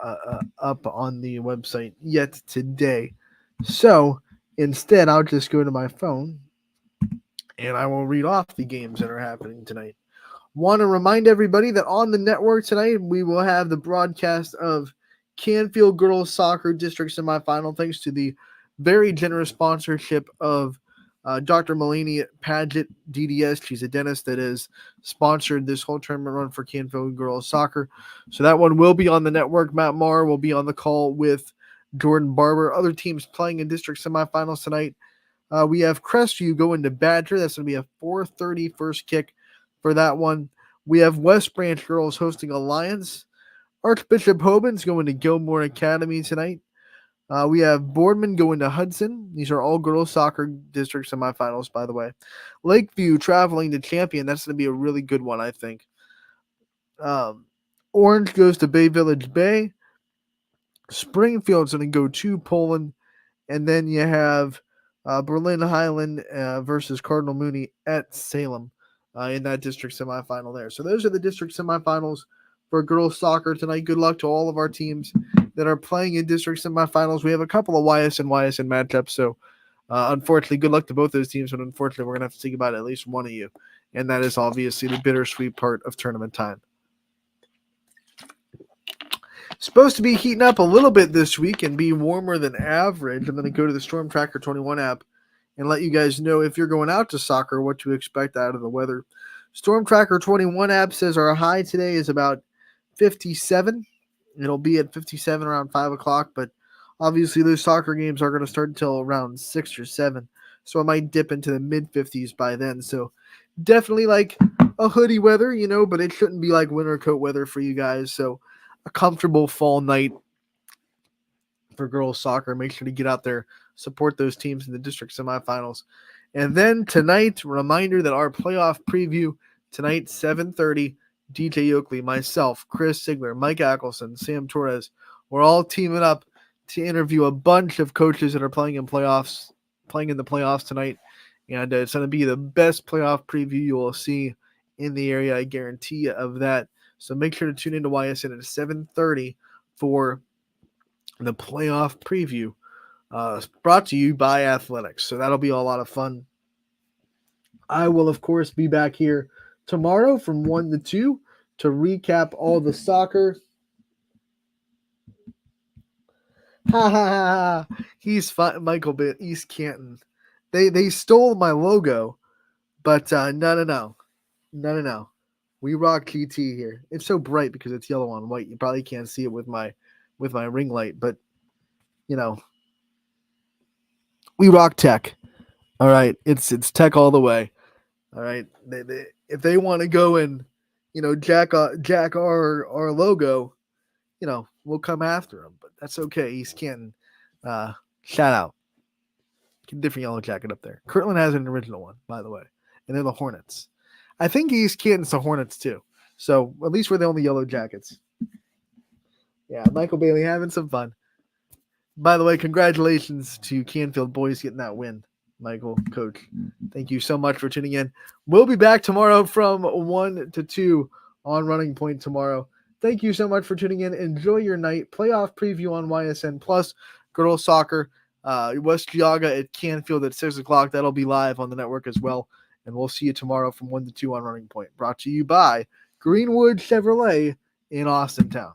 up on the website yet today. So instead, I'll just go to my phone and I will read off the games that are happening tonight. Want to remind everybody that on the network tonight, we will have the broadcast of Canfield Girls Soccer District Semifinal, thanks to the very generous sponsorship of Dr. Mulaney Paget DDS. She's a dentist that has sponsored this whole tournament run for Canfield Girls Soccer. So that one will be on the network. Matt Maher will be on the call with Jordan Barber. Other teams playing in district semifinals tonight. We have Crestview going to Badger. That's going to be a 4:30 first kick for that one. We have West Branch Girls hosting Alliance. Archbishop Hoban's going to Gilmore Academy tonight. We have Boardman going to Hudson. These are all girls soccer district semifinals, by the way. Lakeview traveling to Champion. That's going to be a really good one, I think. Orange goes to Bay Village Bay. Springfield's going to go to Poland. And then you have Berlin Highland versus Cardinal Mooney at Salem in that district semifinal there. So those are the district semifinals for girls soccer tonight. Good luck to all of our teams that are playing in district semifinals. We have a couple of YSN matchups, so unfortunately, good luck to both those teams, but unfortunately, we're going to have to think about at least one of you, and that is obviously the bittersweet part of tournament time. Supposed to be heating up a little bit this week and be warmer than average. I'm going to go to the Storm Tracker 21 app and let you guys know if you're going out to soccer what to expect out of the weather. Storm Tracker 21 app says our high today is about 57. It'll be at 57 around 5 o'clock, but obviously those soccer games are going to start until around 6 or 7, so it might dip into the mid-50s by then. So definitely like a hoodie weather, but it shouldn't be like winter coat weather for you guys. So a comfortable fall night for girls soccer. Make sure to get out there, support those teams in the district semifinals. And then tonight, reminder that our playoff preview tonight, 7:30, DJ Oakley, myself, Chris Sigler, Mike Ackelson, Sam Torres, we're all teaming up to interview a bunch of coaches that are playing in the playoffs tonight. And it's going to be the best playoff preview you will see in the area. I guarantee you of that. So make sure to tune into YSN at 7:30 for the playoff preview brought to you by Athletics. So that'll be a lot of fun. I will, of course, be back here tomorrow from 1 to 2 to recap all the soccer. Ha ha ha. He's fun, Michael East Canton. They stole my logo, but no. We rock GT here. It's so bright because it's yellow on white. You probably can't see it with my ring light, but we rock tech. All right, it's tech all the way. All right, if they want to go and jack our logo, we'll come after them. But that's okay. East Canton, shout out. Different yellow jacket up there. Kirtland has an original one, by the way, and they're the Hornets. I think East Canton's the Hornets too. So at least we're the only yellow jackets. Yeah, Michael Bailey having some fun. By the way, congratulations to Canfield boys getting that win. Michael, coach, thank you so much for tuning in. We'll be back tomorrow from 1 to 2 on Running Point tomorrow. Thank you so much for tuning in. Enjoy your night. Playoff preview on YSN Plus. Girls soccer, West Geauga at Canfield at 6 o'clock. That'll be live on the network as well. And we'll see you tomorrow from 1 to 2 on Running Point. Brought to you by Greenwood Chevrolet in Austin Town.